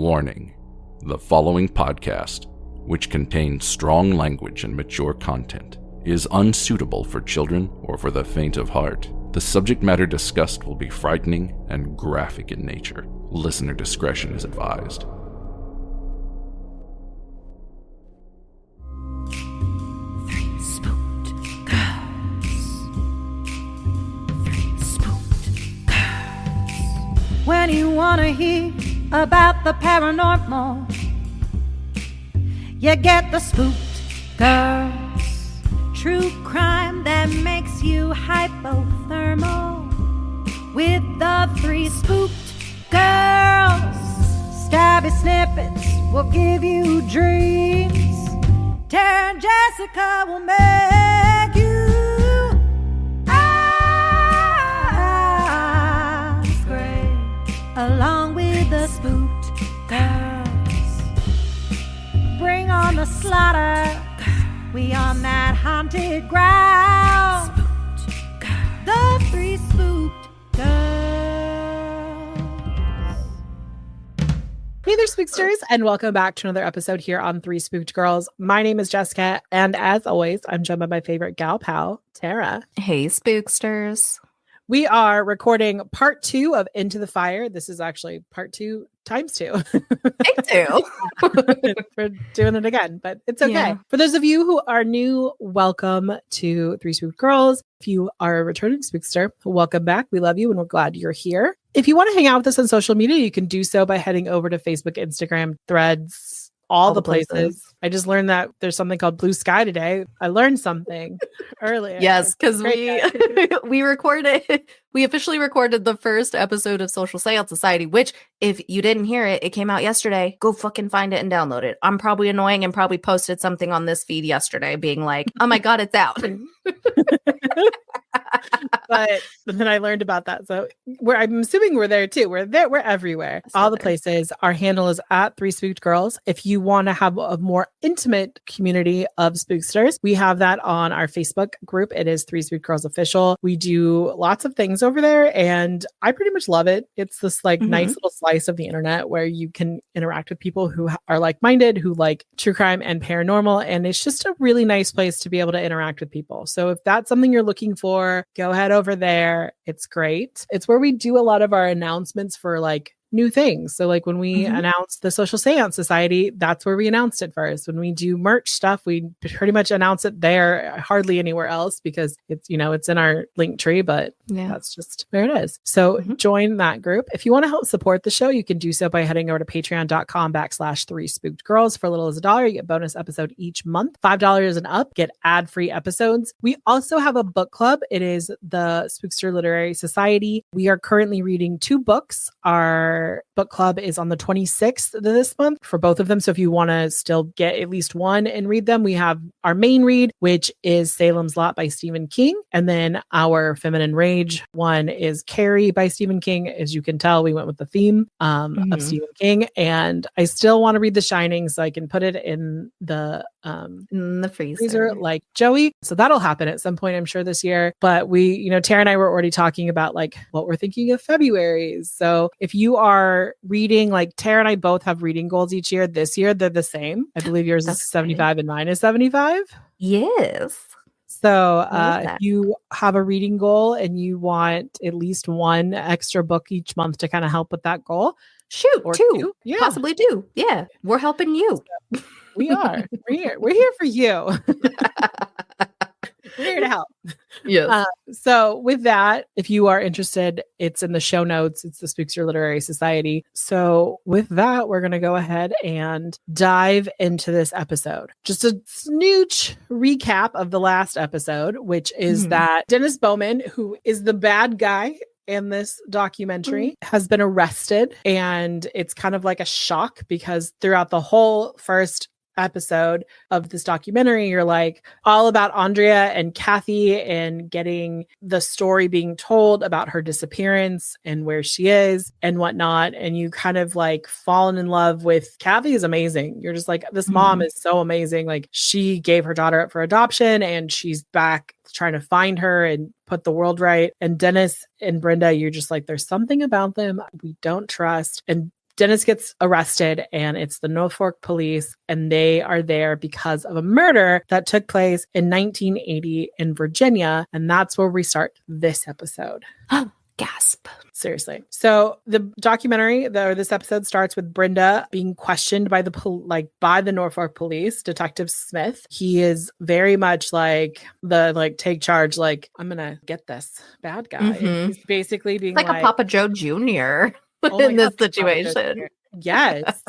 Warning: the following podcast, which contains strong language and mature content, is unsuitable for children or for the faint of heart. The subject matter discussed will be frightening and graphic in nature. Listener discretion is advised. When you want to hear about the paranormal, you get the Spooked Girls. True crime that makes you hypothermal. With the three Spooked Girls. Stabby snippets will give you dreams. Tara and Jessica will make you along with the Spooked Girls. Bring on the slaughter. We on that haunted ground. The three Spooked Girls. Hey there, Spooksters, and welcome back to another episode here on Three Spooked Girls. My name is Jessica, and as always, I'm joined by my favorite gal pal, Tara. Hey, Spooksters. We are recording part 2 of Into the Fire. This is actually part 2 times 2. Take 2. We're doing it again, but it's okay. Yeah. For those of you who are new, welcome to Three Spooked Girls. If you are a returning Spookster, welcome back. We love you and we're glad you're here. If you want to hang out with us on social media, you can do so by heading over to Facebook, Instagram, Threads, all the places. I just learned that there's something called Blue Sky today. I learned something earlier. Yes, because we officially recorded the first episode of Social Seance Society, which if you didn't hear it, it came out yesterday. Go fucking find it and download it. I'm probably annoying and probably posted something on this feed yesterday being like, oh my God, it's out. But then I learned about that. So I'm assuming we're there too. We're there. We're everywhere. All the places. Our handle is at Three Spooked Girls. If you want to have a more intimate community of Spooksters, we have that on our Facebook group. It is Three Spooked Girls Official. We do lots of things over there and I pretty much love it. It's this nice little slice of the internet where you can interact with people who are like-minded, who like true crime and paranormal. And it's just a really nice place to be able to interact with people. So if that's something you're looking for, go ahead over there. It's great. It's where we do a lot of our announcements for new things. So when we announced the Social Seance Society, that's where we announced it first. When we do merch stuff, we pretty much announce it there, hardly anywhere else because it's, it's in our link tree, but that's just where it is. So join that group. If you want to help support the show, you can do so by heading over to patreon.com/Three Spooked Girls. For little as $1, you get bonus episode each month. $5 and up, get ad-free episodes. We also have a book club. It is the Spookster Literary Society. We are currently reading 2 books. Our book club is on the 26th of this month for both of them. So if you want to still get at least one and read them, we have our main read, which is Salem's Lot by Stephen King. And then our Feminine Rage one is Carrie by Stephen King. As you can tell, we went with the theme of Stephen King. And I still want to read The Shining so I can put it in the freezer like Joey. So that'll happen at some point, I'm sure, this year. But we, Tara and I were already talking about what we're thinking of February. So if you are reading, Tara and I both have reading goals each year. This year, they're the same. I believe yours is 75 and mine is 75. Yes. So if you have a reading goal and you want at least one extra book each month to kind of help with that goal, shoot, or 2. Yeah. Possibly 2. Yeah. We're helping you. We are. We're here for you. We're here to help. Yes. So with that, if you are interested, it's in the show notes. It's the Spookster Literary Society. So with that, we're going to go ahead and dive into this episode. Just a snooch recap of the last episode, which is that Dennis Bowman, who is the bad guy in this documentary, has been arrested. And it's kind of like a shock because throughout the whole first episode of this documentary, you're all about Andrea and Kathy and getting the story being told about her disappearance and where she is and whatnot. And you kind of fallen in love with Kathy is amazing. You're just this mom is so amazing. She gave her daughter up for adoption and she's back trying to find her and put the world right. And Dennis and Brenda, you're just there's something about them we don't trust. And Dennis gets arrested, and it's the Norfolk police, and they are there because of a murder that took place in 1980 in Virginia. And that's where we start this episode. Gasp. Seriously. So the documentary, this episode starts with Brenda being questioned by by the Norfolk police, Detective Smith. He is very much like take charge, like, I'm gonna get this bad guy. And he's basically being like a Papa Joe Jr. In this situation. Yes.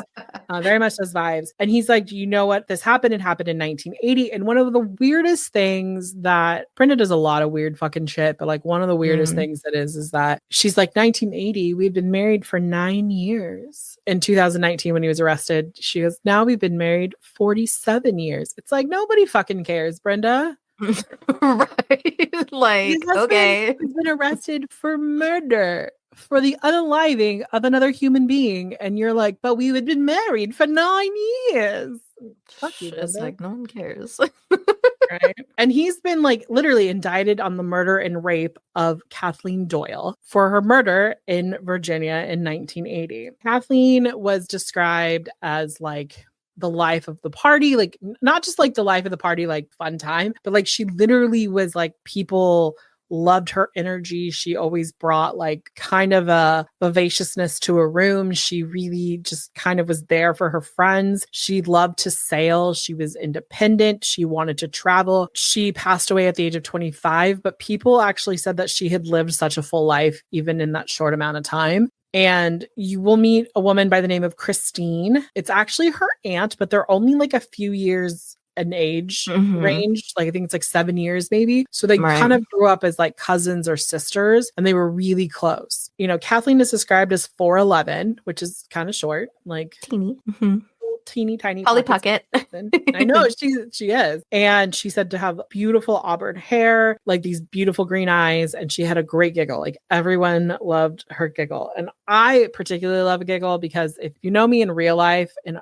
Very much those vibes. And he's like, do you know what? This happened. It happened in 1980. And one of the weirdest things that Brenda does a lot of weird fucking shit, but like one of the weirdest things that is that she's like, 1980, we've been married for 9 years. In 2019, when he was arrested, she goes, now we've been married 47 years. It's like, nobody fucking cares, Brenda. Right. Like, okay. He's been arrested for murder, for the unaliving of another human being. And you're like, but we had been married for 9 years. Fuck you, it's like, no one cares. Right? And he's been like literally indicted on the murder and rape of Kathleen Doyle for her murder in Virginia in 1980. Kathleen was described as like the life of the party, like not just like the life of the party, like fun time, but like she literally was like, people loved her energy. She always brought like kind of a vivaciousness to a room. She really just kind of was there for her friends. She loved to sail. She was independent. She wanted to travel. She passed away at the age of 25, but people actually said that she had lived such a full life, even in that short amount of time. And you will meet a woman by the name of Christine. It's actually her aunt, but they're only like a few years an age range. Like I think it's like 7 years maybe. So they kind of grew up as like cousins or sisters, and they were really close. You know, Kathleen is described as 4'11", which is kind of short, like teeny. Teeny tiny Polly Pocket. I know she is. And she said to have beautiful auburn hair, like these beautiful green eyes, and she had a great giggle. Like everyone loved her giggle. And I particularly love a giggle because if you know me in real life and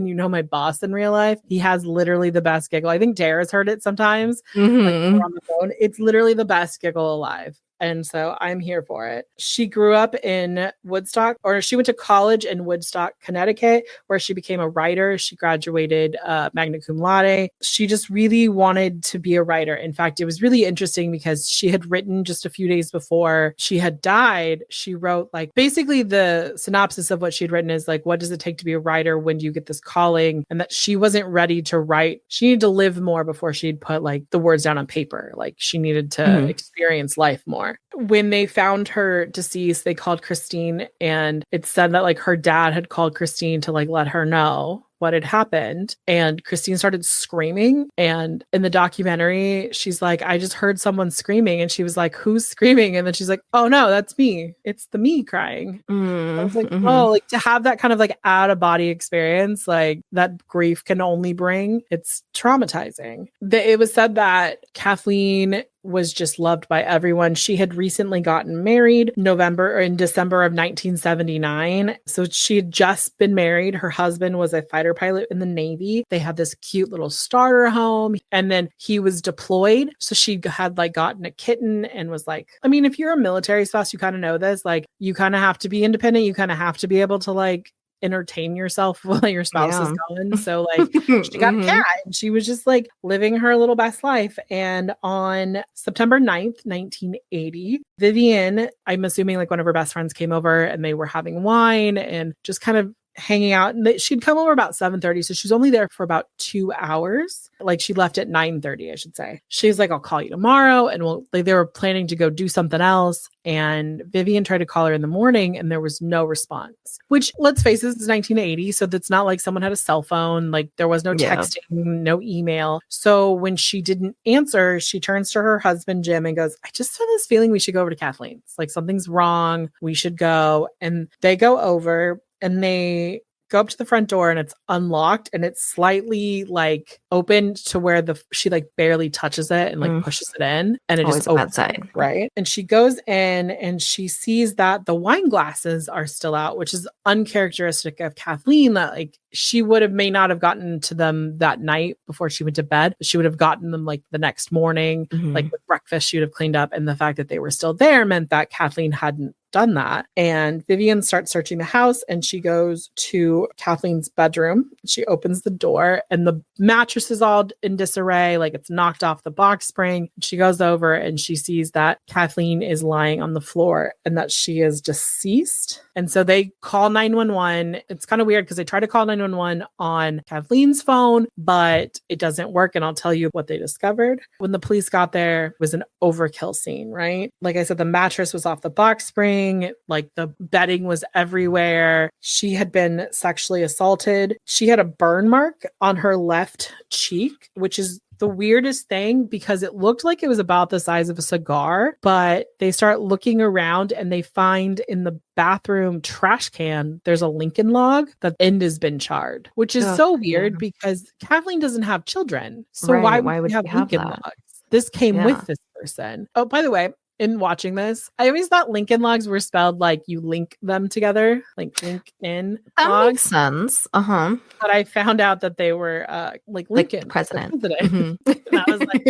you know my boss in real life, he has literally the best giggle. I think Dara's heard it sometimes like, on the phone. It's literally the best giggle alive. And so I'm here for it. She grew up in Woodstock, or she went to college in Woodstock, Connecticut, where she became a writer. She graduated magna cum laude. She just really wanted to be a writer. In fact, it was really interesting because she had written just a few days before she had died. She wrote like basically the synopsis of what she'd written is like, what does it take to be a writer? When do you get this calling? And that she wasn't ready to write. She needed to live more before she'd put like the words down on paper. Like she needed to experience life more. When they found her deceased, they called Christine, and it said that like her dad had called Christine to like let her know what had happened. And Christine started screaming. And in the documentary, she's like, I just heard someone screaming. And she was like, who's screaming? And then she's like, oh no, that's me. It's the me crying. I was like, oh, like to have that kind of like out of body experience, like that grief can only bring, it's traumatizing. It was said that Kathleen was just loved by everyone. She had recently gotten married in December of 1979. So she had just been married. Her husband was a fighter pilot in the Navy. They had this cute little starter home, and then he was deployed. So she had like gotten a kitten and was like, I mean, if you're a military spouse, you kind of know this, like you kind of have to be independent. You kind of have to be able to like entertain yourself while your spouse is gone. So like she got a cat and she was just like living her little best life. And on September 9th, 1980, Vivian, I'm assuming like one of her best friends came over and they were having wine and just kind of hanging out. And she'd come over about 7:30. So she was only there for about 2 hours. Like she left at 9:30, I should say. She's like, I'll call you tomorrow. And they were planning to go do something else. And Vivian tried to call her in the morning and there was no response, which let's face it, this is 1980. So that's not like someone had a cell phone. Like there was no texting, no email. So when she didn't answer, she turns to her husband, Jim, and goes, I just have this feeling we should go over to Kathleen's. Like something's wrong. We should go. And they go over. And they go up to the front door and it's unlocked and it's slightly like opened to where she like barely touches it and like pushes it in and it just opens outside. Right. And she goes in and she sees that the wine glasses are still out, which is uncharacteristic of Kathleen, that like she may not have gotten to them that night before she went to bed, but she would have gotten them like the next morning, like with breakfast, she would have cleaned up. And the fact that they were still there meant that Kathleen hadn't done that. And Vivian starts searching the house and she goes to Kathleen's bedroom. She opens the door and the mattress is all in disarray, like it's knocked off the box spring. She goes over and she sees that Kathleen is lying on the floor and that she is deceased. And so they call 911. It's kind of weird because they try to call 911 on Kathleen's phone, but it doesn't work. And I'll tell you what they discovered. When the police got there, it was an overkill scene, right? Like I said, the mattress was off the box spring, like the bedding was everywhere. She had been sexually assaulted. She had a burn mark on her left cheek, which is the weirdest thing because it looked like it was about the size of a cigar, but they start looking around and they find in the bathroom trash can, there's a Lincoln log that the end has been charred, which is so weird because Kathleen doesn't have children. So why would you have Lincoln logs? This came with this person. Oh, by the way, in watching this, I always thought Lincoln logs were spelled like you link them together, like link in that logs. makes sense. Uh-huh. But I found out that they were like Lincoln, like president. And I was like,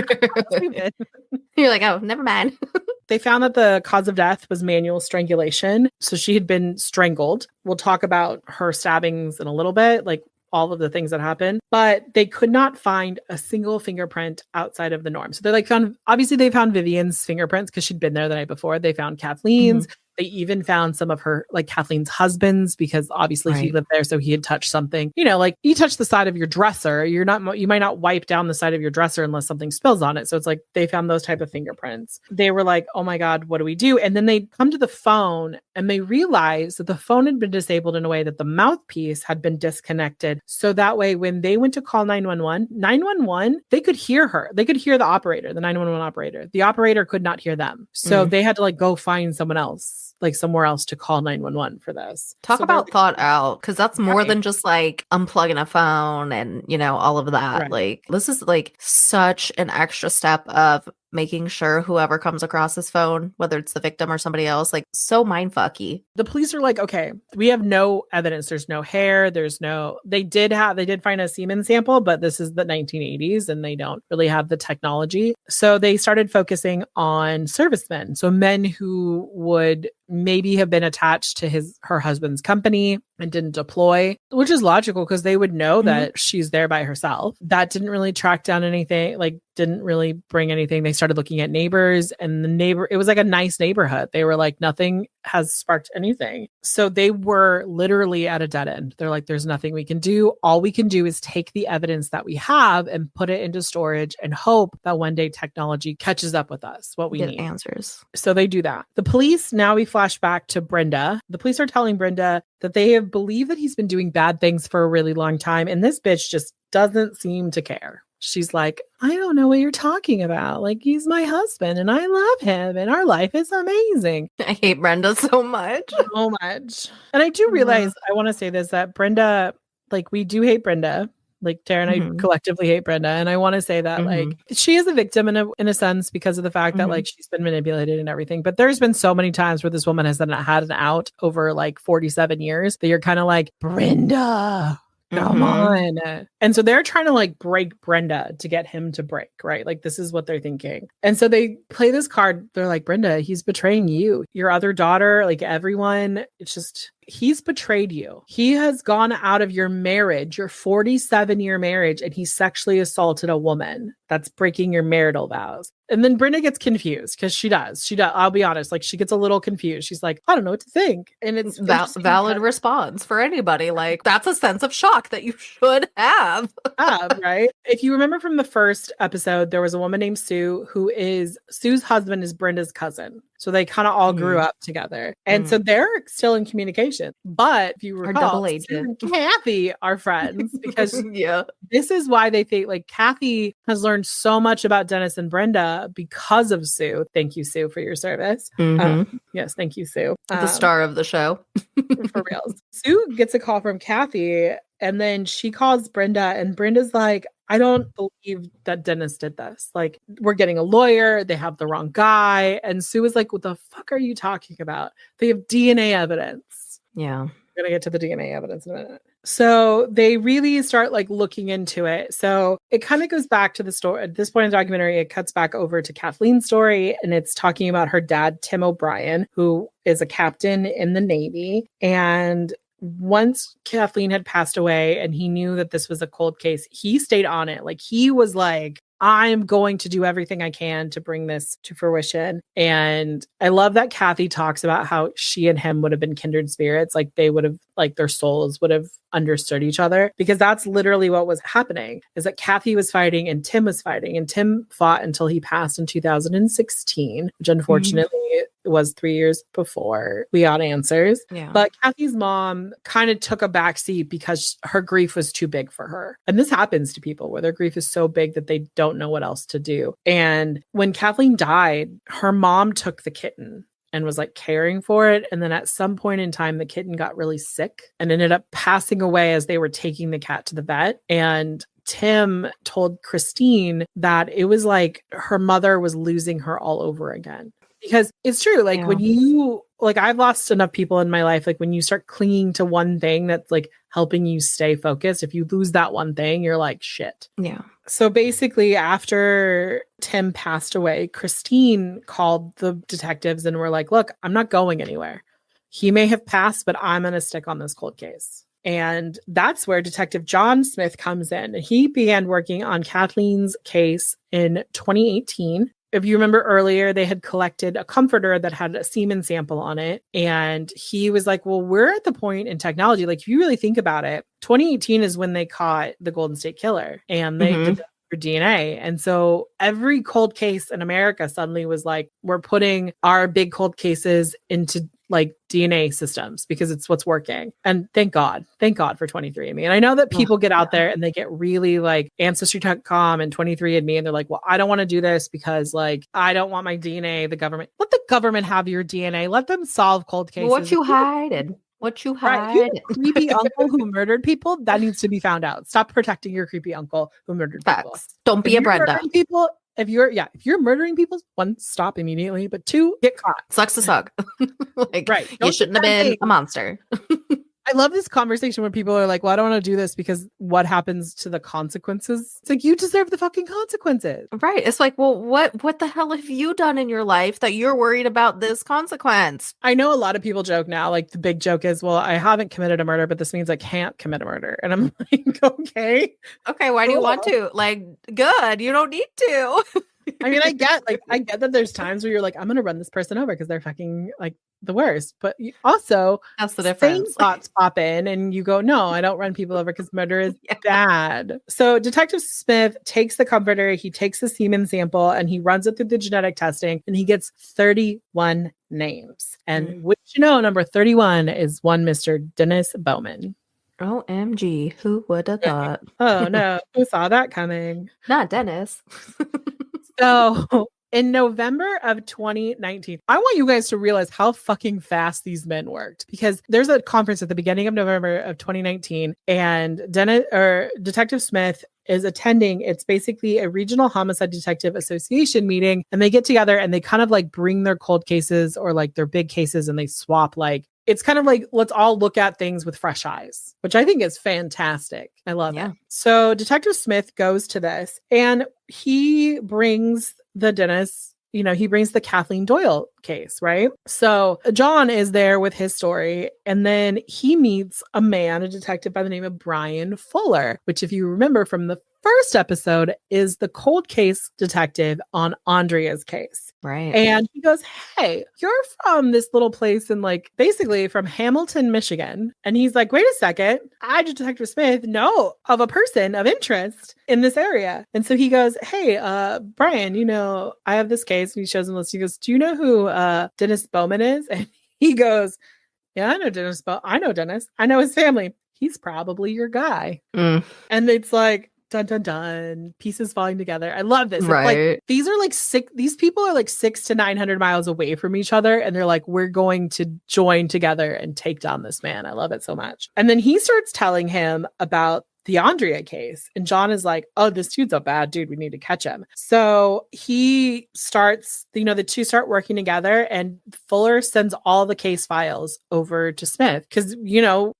you're like, oh, never mind. They found that the cause of death was manual strangulation. So she had been strangled. We'll talk about her stabbings in a little bit, like all of the things that happened, but they could not find a single fingerprint outside of the norm. So they they found Vivian's fingerprints because she'd been there the night before. They found Kathleen's. They even found some of her, like Kathleen's husband's, because obviously he lived there. So he had touched something, like you touch the side of your dresser. You might not wipe down the side of your dresser unless something spills on it. So it's like they found those type of fingerprints. They were like, oh my God, what do we do? And then they come to the phone and they realize that the phone had been disabled in a way that the mouthpiece had been disconnected. So that way, when they went to call 911, they could hear her. They could hear the operator, the 911 operator. The operator could not hear them. So they had to like go find someone else, like somewhere else to call 911 for this. Talk about thought out, because that's more than just like unplugging a phone and, all of that. Right. Like this is like such an extra step of making sure whoever comes across this phone, whether it's the victim or somebody else, like so mindfucky. The police are like, okay, we have no evidence. There's no hair. They did find a semen sample, but this is the 1980s and they don't really have the technology. So they started focusing on servicemen. So men who would maybe have been attached to her husband's company and didn't deploy, which is logical because they would know that she's there by herself. That didn't really track down anything, like didn't really bring anything. They started looking at neighbors and it was like a nice neighborhood. They were like, nothing has sparked anything. So they were literally at a dead end. They're like, there's nothing we can do. All we can do is take the evidence that we have and put it into storage and hope that one day technology catches up with us, what we need. Answers. So they do that. The police, now we flash back to Brenda. The police are telling Brenda that they have believed that he's been doing bad things for a really long time. And this bitch just doesn't seem to care. She's like, I don't know what you're talking about. Like, he's my husband and I love him and our life is amazing. I hate Brenda so much. So much. And I do realize, I want to say this, that Brenda, like, we do hate Brenda. Like, Tara and I collectively hate Brenda. And I want to say that, like, she is a victim in a sense because of the fact that, like, she's been manipulated and everything. But there's been so many times where this woman has had an out over, like, 47 years that you're kind of like, Brenda, come on. And so they're trying to like break Brenda to get him to break, right? Like this is what they're thinking. And so they play this card. They're like, Brenda, he's betraying you, your other daughter, like everyone. It's just, he's betrayed you. He has gone out of your marriage, your 47-year marriage, and he sexually assaulted a woman. That's breaking your marital vows. And then Brenda gets confused because she does. I'll be honest. Like she gets a little confused. She's like, I don't know what to think. And it's valid response for anybody. Like that's a sense of shock that you should have. Right. If you remember from the first episode, there was a woman named Sue Sue's husband is Brenda's cousin. So they kind of all grew up together. And so they're still in communication. But if you recall, Sue and Kathy are friends because this is why they think like Kathy has learned so much about Dennis and Brenda because of Sue. Thank you, Sue, for your service. Yes, thank you, Sue. The star of the show. For real. Sue gets a call from Kathy and then she calls Brenda and Brenda's like, I don't believe that Dennis did this. Like, we're getting a lawyer. They have the wrong guy. And Sue was like, what the fuck are you talking about? They have DNA evidence. Yeah. We're going to get to the DNA evidence in a minute. So they really start like looking into it. So it kind of goes back to the story. At this point in the documentary, it cuts back over to Kathleen's story, and it's talking about her dad, Tim O'Brien, who is a captain in the Navy. And once Kathleen had passed away and he knew that this was a cold case, he stayed on it. Like he was like, I'm going to do everything I can to bring this to fruition. And I love that Kathy talks about how she and him would have been kindred spirits. Like they would have, like their souls would have understood each other, because that's literally what was happening, is that Kathy was fighting and Tim was fighting, and Tim fought until he passed in 2016, which unfortunately was 3 years before we got answers. Yeah. But Kathy's mom kind of took a backseat because her grief was too big for her. And this happens to people where their grief is so big that they don't know what else to do. And when Kathleen died, her mom took the kitten and was like caring for it. And then at some point in time, the kitten got really sick and ended up passing away as they were taking the cat to the vet. And Tim told Christine that it was like her mother was losing her all over again. Because it's true, like when you, like I've lost enough people in my life, like when you start clinging to one thing that's like helping you stay focused, if you lose that one thing, you're like, shit. Yeah. So basically after Tim passed away, Christine called the detectives and were like, look, I'm not going anywhere. He may have passed, but I'm going to stick on this cold case. And that's where Detective John Smith comes in. And he began working on Kathleen's case in 2018. If you remember earlier, they had collected a comforter that had a semen sample on it. And he was like, well, we're at the point in technology. Like, if you really think about it, 2018 is when they caught the Golden State Killer and they did that for DNA. And so every cold case in America suddenly was like, we're putting our big cold cases into like DNA systems because it's what's working. And thank God for 23andMe. And I know that people get out there and they get really like Ancestry.com and 23andMe, and they're like, well, I don't want to do this because like, I don't want my DNA, the government. Let the government have your DNA. Let them solve cold cases. What you hiding? What you hiding? Right. You creepy uncle who murdered people, that needs to be found out. Stop protecting your creepy uncle who murdered people. Facts. Don't be a Brenda. People, if you're murdering people, one, stop immediately, but two, get caught. Sucks to suck. Like, right. You shouldn't have been a monster. I love this conversation when people are like, well, I don't want to do this because what happens to the consequences? It's like, you deserve the fucking consequences. Right. It's like, well, what the hell have you done in your life that you're worried about this consequence? I know a lot of people joke now, like the big joke is, well, I haven't committed a murder, but this means I can't commit a murder. And I'm like, okay. Okay, why do you want to? Like, good. You don't need to. I mean, I get that there's times where you're like, I'm going to run this person over because they're fucking like the worst. But also, that's the difference. Same thoughts pop in and you go, no, I don't run people over because murder is bad. So Detective Smith takes the comforter, he takes the semen sample and he runs it through the genetic testing and he gets 31 names. And which, number 31 is one Mr. Dennis Bowman. OMG, who would have thought? Oh no, who saw that coming? Not Dennis. So in November of 2019, I want you guys to realize how fucking fast these men worked, because there's a conference at the beginning of November of 2019 and Detective Smith is attending. It's basically a regional homicide detective association meeting, and they get together and they kind of like bring their cold cases or like their big cases and they swap. Like, it's kind of like, let's all look at things with fresh eyes, which I think is fantastic. I love it. So Detective Smith goes to this and he brings the Dennis, he brings the Kathleen Doyle case, right? So John is there with his story, and then he meets a detective by the name of Brian Fuller, which, if you remember from the first episode, is the cold case detective on Andrea's case. Right. And he goes, hey, you're from this little place in like basically from Hamilton, Michigan. And he's like, wait a second, I, Detective Smith, know of a person of interest in this area. And so he goes, hey, Brian, I have this case. And he shows him this. He goes, do you know who Dennis Bowman is? And he goes, yeah, I know Dennis. I know Dennis. I know his family. He's probably your guy. And it's like, dun dun dun, pieces falling together. I love this. Right. Like, these people are like 600 to 900 miles away from each other, and they're like, we're going to join together and take down this man. I love it so much. And then he starts telling him about the Andrea case. And John is like, oh, this dude's a bad dude. We need to catch him. So he starts, the two start working together, and Fuller sends all the case files over to Smith. Because,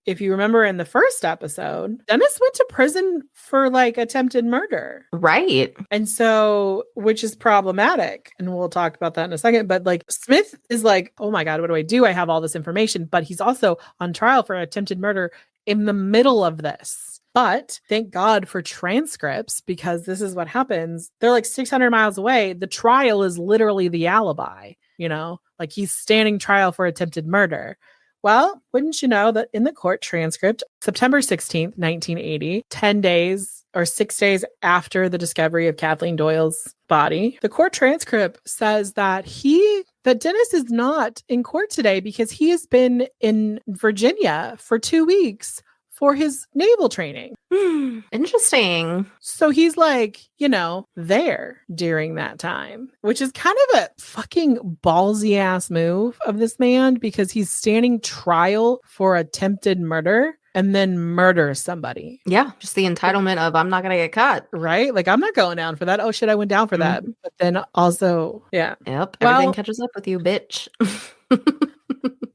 if you remember in the first episode, Dennis went to prison for like attempted murder. Right. And so, which is problematic. And we'll talk about that in a second. But like Smith is like, oh my God, what do I do? I have all this information. But he's also on trial for attempted murder in the middle of this. But thank God for transcripts, because this is what happens. They're like 600 miles away. The trial is literally the alibi, like he's standing trial for attempted murder. Well, wouldn't you know that in the court transcript, September 16th, 1980, 10 days or 6 days after the discovery of Kathleen Doyle's body, the court transcript says that Dennis is not in court today because he has been in Virginia for 2 weeks for his naval training. Interesting. So he's like, there during that time, which is kind of a fucking ballsy ass move of this man, because he's standing trial for attempted murder and then murders somebody. Yeah, just the entitlement of I'm not going to get caught. Right? Like, I'm not going down for that. Oh shit, I went down for that. But then also, yeah. Yep. Everything catches up with you, bitch.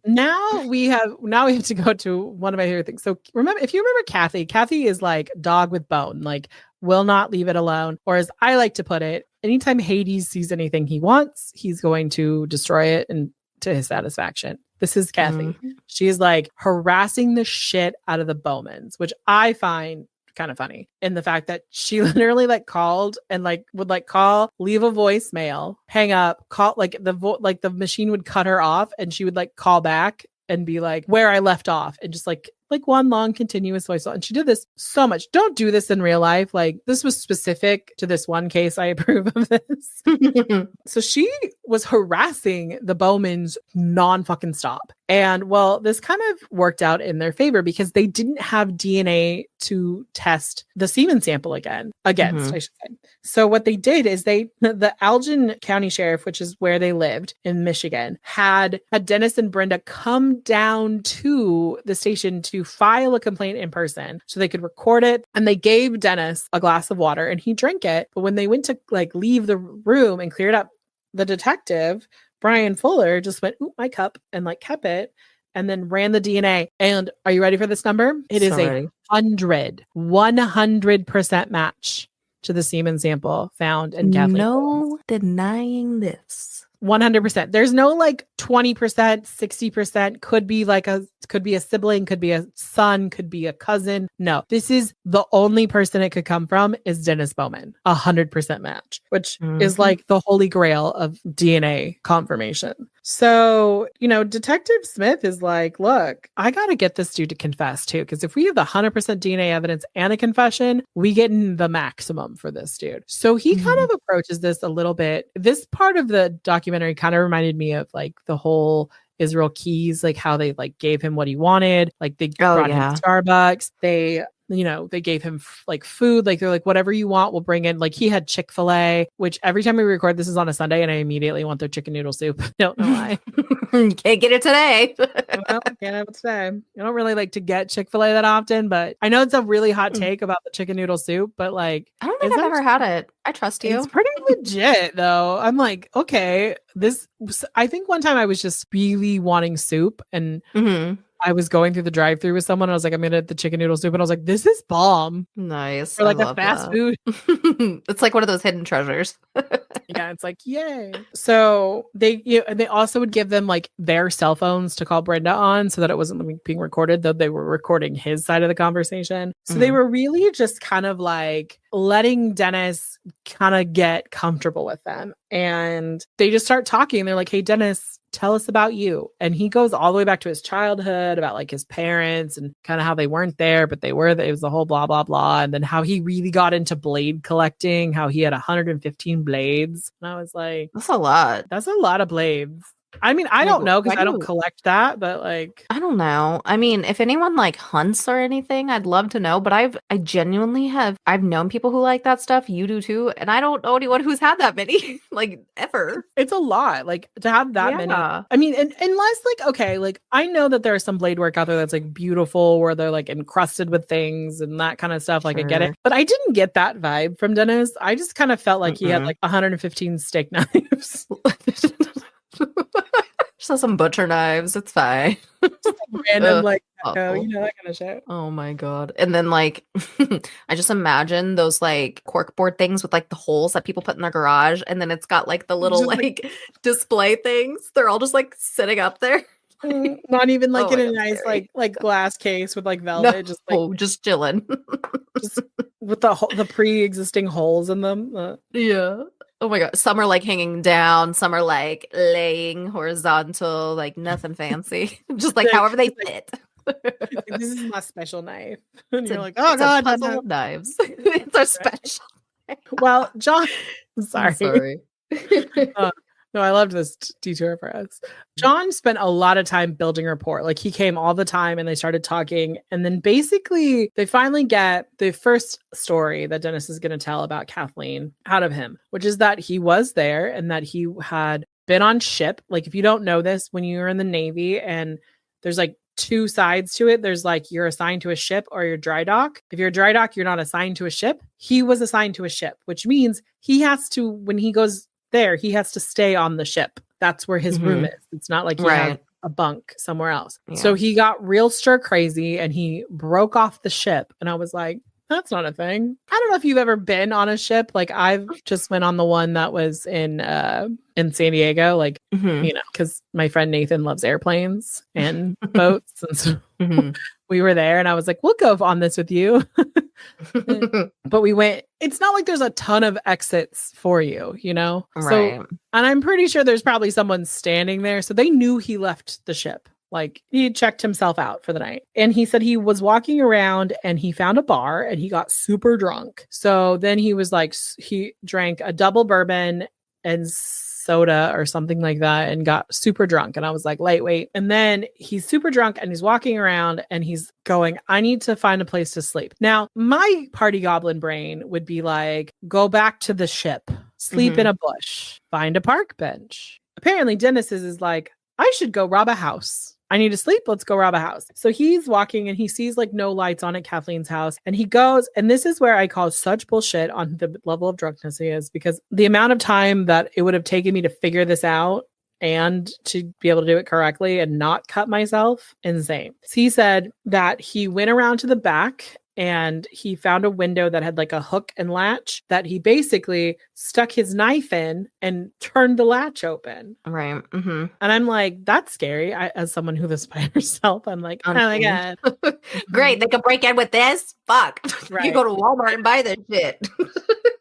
Now we have to go to one of my favorite things. So if you remember Kathy is like dog with bone, like will not leave it alone. Or as I like to put it, anytime Hades sees anything he wants, he's going to destroy it and to his satisfaction. This is Kathy. Mm-hmm. She's like harassing the shit out of the Bowmans, which I find kind of funny in the fact that she literally like called and like would like call, leave a voicemail, hang up, call, like the machine would cut her off and she would like call back and be like where I left off, and just like one long continuous voice. And she did this so much. Don't do this in real life. Like, this was specific to this one case. I approve of this. So she was harassing the Bowmans non-fucking stop. And well, this kind of worked out in their favor because they didn't have DNA to test the semen sample against, I should say. So what they did is the Elgin County Sheriff, which is where they lived in Michigan, had Dennis and Brenda come down to the station to file a complaint in person so they could record it. And they gave Dennis a glass of water and he drank it. But when they went to like leave the room and clear it up, the detective, Brian Fuller, just went, ooh, my cup, and like kept it and then ran the DNA. And are you ready for this number? It is 100% match to the semen sample found in Kathleen. No denying this. 100%. There's no like 20%, 60%, could be a sibling, could be a son, could be a cousin. No, this is the only person it could come from is Dennis Bowman. 100% match, which is like the holy grail of DNA confirmation. So, Detective Smith is like, look, I got to get this dude to confess too. Because if we have the 100% DNA evidence and a confession, we get the maximum for this dude. So he kind of approaches this a little bit. This part of the documentary kind of reminded me of like the whole Israel Keys, like how they like gave him what he wanted. Like they brought him Starbucks. They gave him like food. Like they're like, whatever you want, we'll bring in. Like he had Chick-fil-A, which every time we record, this is on a Sunday, and I immediately want their chicken noodle soup. I don't know why. Can't get it today. Well, can't have it today. I don't really like to get Chick-fil-A that often, but I know it's a really hot take about the chicken noodle soup, but like, I don't think I've ever had it. I trust you. It's pretty legit though. I'm like, okay, I think one time I was just really wanting soup and I was going through the drive-thru with someone. I was like, I'm gonna get the chicken noodle soup, and I was like, this is bomb. Nice. For like a fast food. It's like one of those hidden treasures. Yeah, it's like, yay. So they also would give them like their cell phones to call Brenda on so that it wasn't being recorded, though they were recording his side of the conversation. So they were really just kind of like letting Dennis kind of get comfortable with them. And they just start talking. They're like, hey, Dennis, tell us about you. And he goes all the way back to his childhood about like his parents and kind of how they weren't there, but they were. It was the whole blah, blah, blah. And then how he really got into blade collecting, how he had 115 blades. And I was like, that's a lot. That's a lot of blades. I mean, I Like, don't know why because I don't do- collect that, but like, I don't know. I mean, if anyone like hunts or anything, I'd love to know. But I genuinely I've known people who like that stuff. You do too, and I don't know anyone who's had that many, like ever. it's a lot. Like to have that many. Yeah. I mean, unless like, okay, like I know that there is some blade work out there that's like beautiful, where they're like encrusted with things and that kind of stuff. Like I get it, Sure. but I didn't get that vibe from Dennis. I just kind of felt like he had Mm-mm. like 115 steak knives. Just some butcher knives. It's fine. Random Ugh, like awful. you know, that kind of shit. Oh my God. And then like I just imagine those like corkboard things with like the holes that people put in their garage, and then it's got like the little Just, like, like display things. They're all just like sitting up there. Not even like Oh in my a God, nice scary. like glass case with like velvet, just like Just chilling. just with the pre-existing holes in them. Yeah. Oh my God. Some are like hanging down, some are like laying horizontal, like nothing fancy. Just like Like, however they it's fit. This is my special knife, and It's you're a, like, oh it's a god, puzzle no. of knives. It's our special. Well, John, I'm sorry. sorry. No, I loved this detour for us. John spent a lot of time building rapport. Like he came all the time and they started talking. And then basically they finally get the first story that Dennis is going to tell about Kathleen out of him, which is that he was there and that he had been on ship. Like if you don't know this, when you're in the Navy and there's like two sides to it, there's like you're assigned to a ship or you're dry dock. If you're a dry dock, you're not assigned to a ship. He was assigned to a ship, which means he has to, when he goes there, he has to stay on the ship. That's where his room is. It's not like he has a bunk somewhere else. Yeah. So he got real stir crazy and he broke off the ship. And I was like, that's not a thing. I don't know if you've ever been on a ship. Like I've just went on the one that was in San Diego, like, you know, because my friend Nathan loves airplanes and boats. And so we were there and I was like, we'll go on this with you. But we went, it's not like there's a ton of exits for you, you know? Right. So, and I'm pretty sure there's probably someone standing there. So they knew he left the ship. Like he had checked himself out for the night. And he said he was walking around and he found a bar and he got super drunk. So then he was like, he drank a double bourbon and soda or something like that and got super drunk. And I was like, lightweight. And then he's super drunk and he's walking around and he's going, I need to find a place to sleep. Now, my party goblin brain would be like, go back to the ship, sleep in a bush, find a park bench. Apparently, Dennis's is like, I should go rob a house. I need to sleep. Let's go rob a house. So he's walking and he sees like no lights on at Kathleen's house. And he goes, and this is where I call such bullshit on the level of drunkenness he is, because the amount of time that it would have taken me to figure this out and to be able to do it correctly and not cut myself, insane. So he said that he went around to the back and he found a window that had like a hook and latch that he basically stuck his knife in and turned the latch open. Right. Mm-hmm. And I'm like, that's scary. As someone who lives by herself, I'm like, oh my God. Great. They could break in with this. Fuck. Right. You go to Walmart and buy this shit.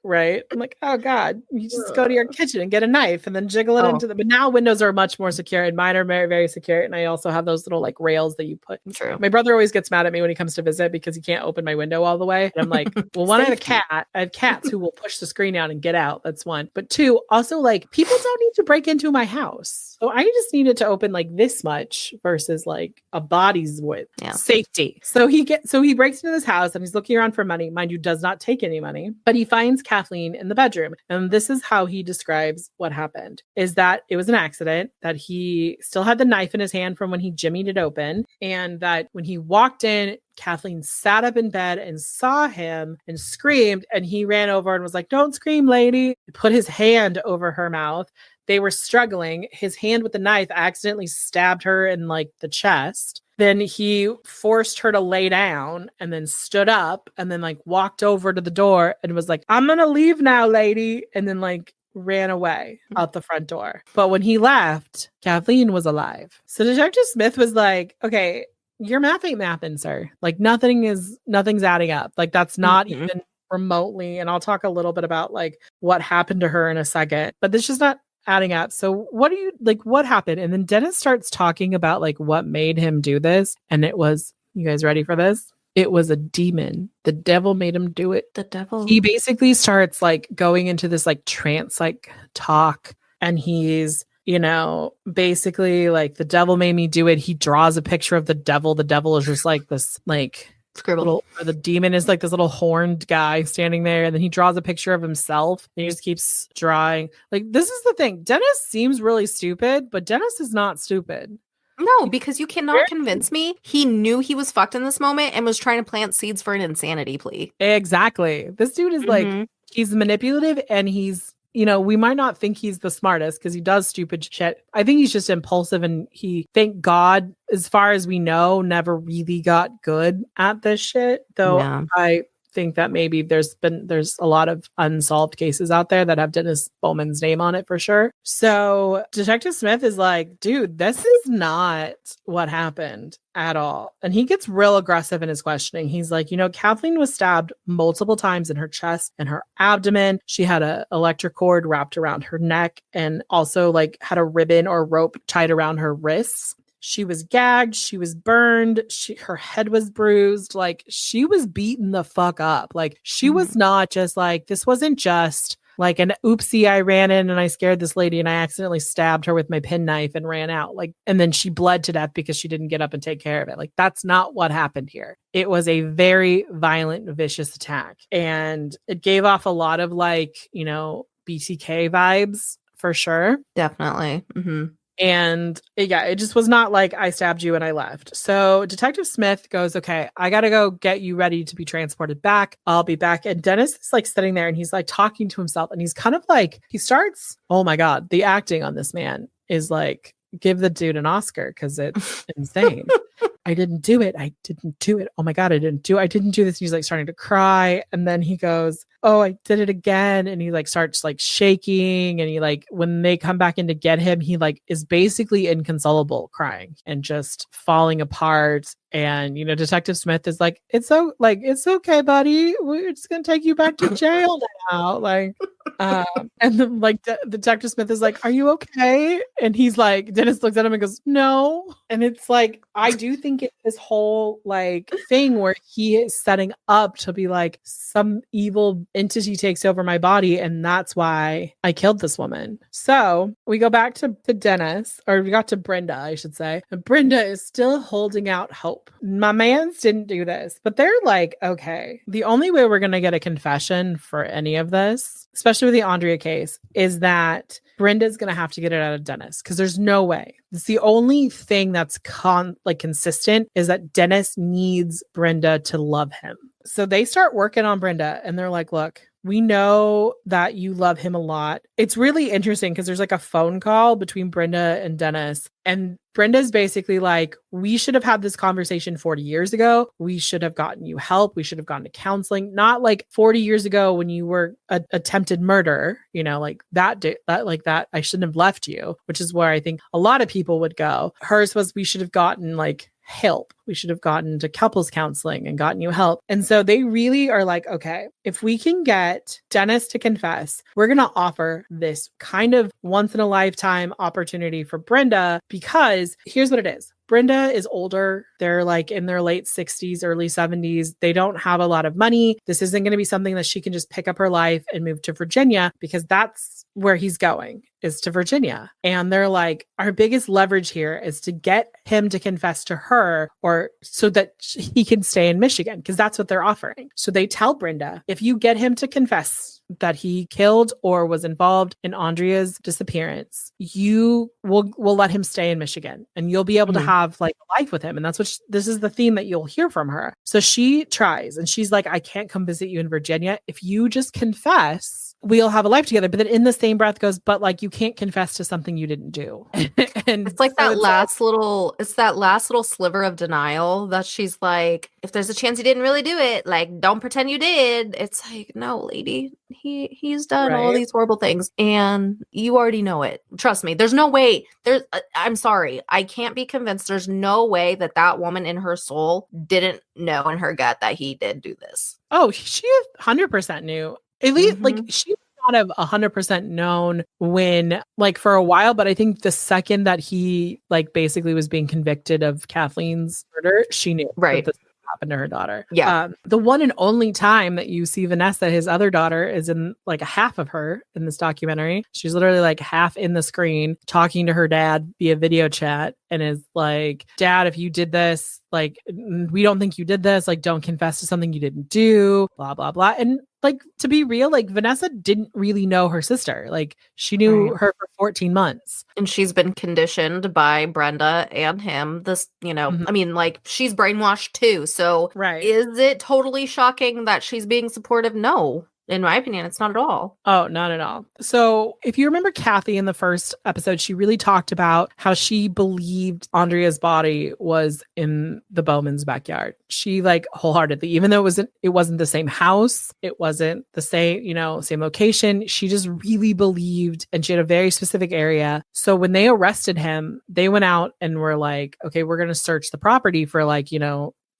Right. I'm like, oh God, you just go to your kitchen and get a knife and then jiggle it into the, but now windows are much more secure and mine are very, very secure. And I also have those little like rails that you put. True. My brother always gets mad at me when he comes to visit because he can't open my window all the way. And I'm like, well, one, I have a cat. I have cats who will push the screen out and get out. That's one. But two, also like people don't need to break into my house. So I just needed to open like this much versus like a body's width. Yeah. Safety. So he breaks into this house and he's looking around for money. Mind you, does not take any money, but he finds Kathleen in the bedroom. And this is how he describes what happened, is that it was an accident, that he still had the knife in his hand from when he jimmied it open. And that when he walked in, Kathleen sat up in bed and saw him and screamed. And he ran over and was like, don't scream, lady. He put his hand over her mouth. They were struggling. His hand with the knife accidentally stabbed her in like the chest. Then he forced her to lay down and then stood up and then like walked over to the door and was like, I'm going to leave now, lady. And then like ran away out the front door. But when he left, Kathleen was alive. So Detective Smith was like, okay, your math ain't mathing, sir. Like nothing's adding up. Like that's not even remotely. And I'll talk a little bit about like what happened to her in a second, but this is not adding up. So what do you like, what happened? And then Dennis starts talking about like what made him do this. And it was, you guys ready for this? It was a demon. The devil made him do it. The devil. He basically starts like going into this like trance like talk. And he's basically like the devil made me do it. He draws a picture of the devil. The devil is just like this, like Scribble. the demon is like this little horned guy standing there, and then he draws a picture of himself and he just keeps drawing. Like, this is the thing. Dennis seems really stupid, but Dennis is not stupid. No, because you cannot convince me he knew he was fucked in this moment and was trying to plant seeds for an insanity plea. Exactly. This dude is like, he's manipulative, and he's, we might not think he's the smartest because he does stupid shit. I think he's just impulsive, and he, thank God, as far as we know, never really got good at this shit. Though Yeah. I think that maybe there's a lot of unsolved cases out there that have Dennis Bowman's name on it for sure. So Detective Smith is like, dude, this is not what happened at all. And he gets real aggressive in his questioning. He's like, Kathleen was stabbed multiple times in her chest and her abdomen. She had a electric cord wrapped around her neck, and also like had a ribbon or rope tied around her wrists. She was gagged. She was burned. Her head was bruised. Like, she was beaten the fuck up. Like, she was not just like, this wasn't just like an oopsie, I ran in and I scared this lady and I accidentally stabbed her with my penknife and ran out. Like, and then she bled to death because she didn't get up and take care of it. Like, that's not what happened here. It was a very violent, vicious attack. And it gave off a lot of like, BTK vibes for sure. Definitely. Mm-hmm. And it just was not like I stabbed you and I left. So Detective Smith goes, okay, I got to go get you ready to be transported back. I'll be back. And Dennis is like sitting there and he's like talking to himself, and he's kind of like, he starts, oh my God, the acting on this man is like, give the dude an Oscar because it's insane. I didn't do it. I didn't do it. Oh my God, I didn't do this. And he's like starting to cry. And then he goes, oh, I did it again. And he like starts like shaking. And he like, when they come back in to get him, he like is basically inconsolable, crying and just falling apart. And, Detective Smith is like, it's okay, buddy. We're just going to take you back to jail now. Like, and then like Detective Smith is like, are you okay? And he's like, Dennis looks at him and goes, no. And it's like, I do think it's this whole like thing where he is setting up to be like, some evil entity takes over my body, and that's why I killed this woman. So we go back to Dennis, or we got to Brenda, I should say. And Brenda is still holding out hope. My mans didn't do this, but they're like, okay, the only way we're going to get a confession for any of this, especially with the Andrea case, is that Brenda's going to have to get it out of Dennis, because there's no way. It's the only thing that's consistent is that Dennis needs Brenda to love him. So they start working on Brenda, and they're like, look, we know that you love him a lot. It's really interesting because there's like a phone call between Brenda and Dennis, and Brenda's basically like, we should have had this conversation 40 years ago. We should have gotten you help. We should have gone to counseling, not like 40 years ago when you were attempted murder, like that I shouldn't have left you, which is where I think a lot of people would go. Hers was, we should have gotten like help. We should have gotten to couples counseling and gotten you help. And so they really are like, okay, if we can get Dennis to confess, we're going to offer this kind of once in a lifetime opportunity for Brenda, because here's what it is. Brenda is older. They're like in their late 60s, early 70s. They don't have a lot of money. This isn't going to be something that she can just pick up her life and move to Virginia, because that's where he's going, is to Virginia. And they're like, our biggest leverage here is to get him to confess to her, or so that he can stay in Michigan, because that's what they're offering. So they tell Brenda, if you get him to confess that he killed or was involved in Andrea's disappearance, you will let him stay in Michigan, and you'll be able to have like a life with him. And that's what this is the theme that you'll hear from her. So she tries, and she's like, I can't come visit you in Virginia. If you just confess, we'll have a life together. But then in the same breath goes, but like, you can't confess to something you didn't do. And it's like that last little sliver of denial that she's like, if there's a chance you didn't really do it, like, don't pretend you did. It's like, no, lady, he's done all these horrible things, and you already know it. Trust me. There's no way. I'm sorry. I can't be convinced. There's no way that woman in her soul didn't know in her gut that he did do this. Oh, she 100% knew. At least like she would not have 100% known when, like, for a while, but I think the second that he like basically was being convicted of Kathleen's murder, she knew. Right. That this was happened to her daughter. Yeah. The one and only time that you see Vanessa, his other daughter, is in like a half of her in this documentary. She's literally like half in the screen talking to her dad via video chat and is like, Dad, if you did this, like, we don't think you did this, like, don't confess to something you didn't do, blah, blah, blah. And like, to be real, like Vanessa didn't really know her sister. Like she knew her for 14 months. And she's been conditioned by Brenda and him. This, I mean, like she's brainwashed too. So is it totally shocking that she's being supportive? No. In my opinion, it's not at all. Oh, not at all. So if you remember Kathy in the first episode, she really talked about how she believed Andrea's body was in the Bowman's backyard. She like wholeheartedly, even though it wasn't the same house, it wasn't the same, same location. She just really believed, and she had a very specific area. So when they arrested him, they went out and were like, okay, we're going to search the property for like,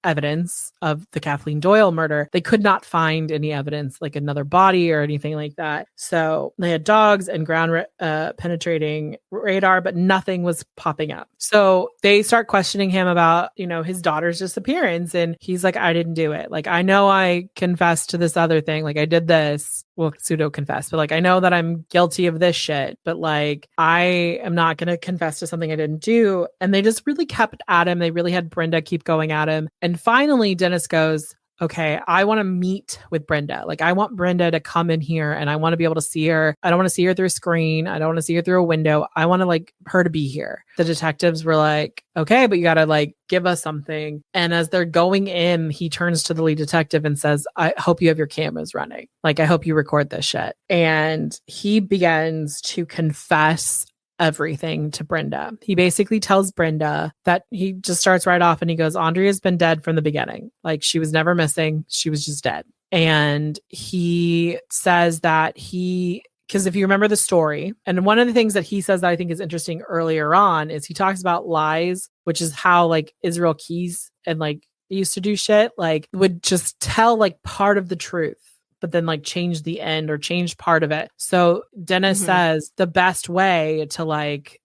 evidence of the Kathleen Doyle murder. They could not find any evidence, like another body or anything like that. So they had dogs and ground penetrating radar, but nothing was popping up. So they start questioning him about, his daughter's disappearance. And he's like, I didn't do it. Like, I know I confessed to this other thing. Like I did this. Well, pseudo confess, but like, I know that I'm guilty of this shit, but like, I am not going to confess to something I didn't do. And they just really kept at him. They really had Brenda keep going at him. And finally, Dennis goes, okay, I want to meet with Brenda. Like, I want Brenda to come in here and I want to be able to see her. I don't want to see her through a screen. I don't want to see her through a window. I want to like her to be here. The detectives were like, okay, but you got to like give us something. And as they're going in, he turns to the lead detective and says, I hope you have your cameras running. Like, I hope you record this shit. And he begins to confess everything to Brenda. He basically tells Brenda that he just starts right off and he goes, Andrea's been dead from the beginning. Like she was never missing. She was just dead. And he says that because if you remember the story, and one of the things that he says that I think is interesting earlier on is he talks about lies, which is how like Israel Keys and like used to do shit, like would just tell like part of the truth, but then like change the end or change part of it. So Dennis says the best way to like,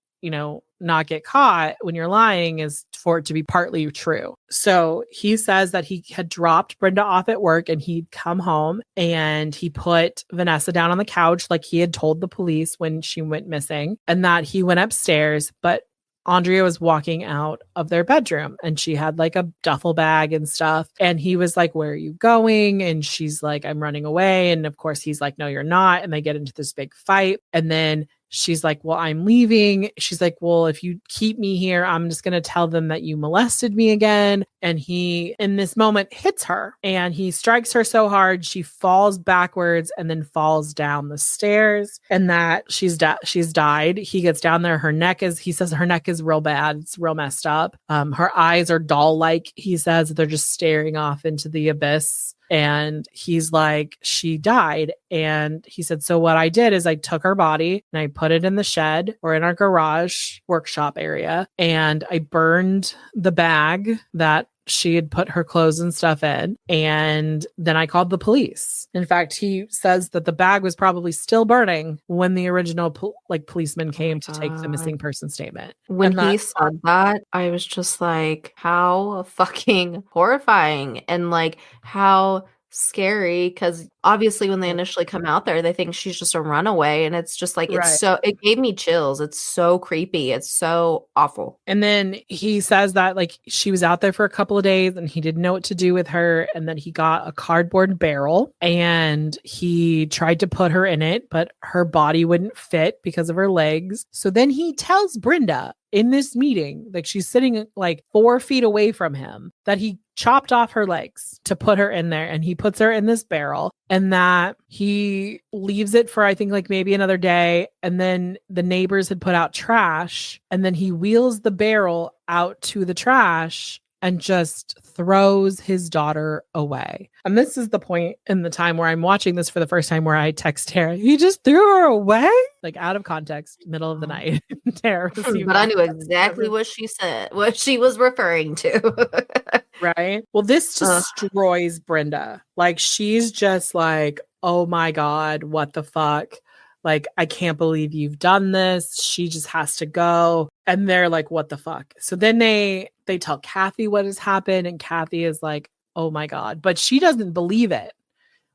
not get caught when you're lying is for it to be partly true. So he says that he had dropped Brenda off at work and he'd come home and he put Vanessa down on the couch like he had told the police when she went missing, and that he went upstairs, but Andrea was walking out of their bedroom and she had like a duffel bag and stuff. And he was like, where are you going? And she's like, I'm running away. And of course he's like, no, you're not. And they get into this big fight. And then she's like, well, I'm leaving. She's like, well, if you keep me here, I'm just going to tell them that you molested me again. And he, in this moment, hits her and he strikes her so hard, she falls backwards and then falls down the stairs, and that she's died. He gets down there. He says her neck is real bad. It's real messed up. Her eyes are doll-like. He says they're just staring off into the abyss. And he's like, she died. And he said, so what I did is I took her body and I put it in the shed or in our garage workshop area. And I burned the bag that she had put her clothes and stuff in. And then I called the police. In fact, he says that the bag was probably still burning when the original policeman came to take the missing person statement. When he said that, I was just like, how fucking horrifying and like how scary, because obviously when they initially come out there, they think she's just a runaway, and it's just like it gave me chills. It's so creepy. It's so awful. And then he says that like she was out there for a couple of days and he didn't know what to do with her, and then he got a cardboard barrel and he tried to put her in it, but her body wouldn't fit because of her legs. So then he tells Brenda in this meeting, like she's sitting like 4 feet away from him, that he chopped off her legs to put her in there, and he puts her in this barrel, and that he leaves it for I think like maybe another day, and then the neighbors had put out trash, and then he wheels the barrel out to the trash and just throws his daughter away. And this is the point in the time where I'm watching this for the first time where I text Tara, he just threw her away? Like out of context, middle of the night. Tara, but I knew exactly what she said, what she was referring to. Right? Well, this destroys Brenda. Like she's just like, oh my God, what the fuck? Like, I can't believe you've done this. She just has to go. And they're like, what the fuck? So then they tell Kathy what has happened. And Kathy is like, oh my God. But she doesn't believe it.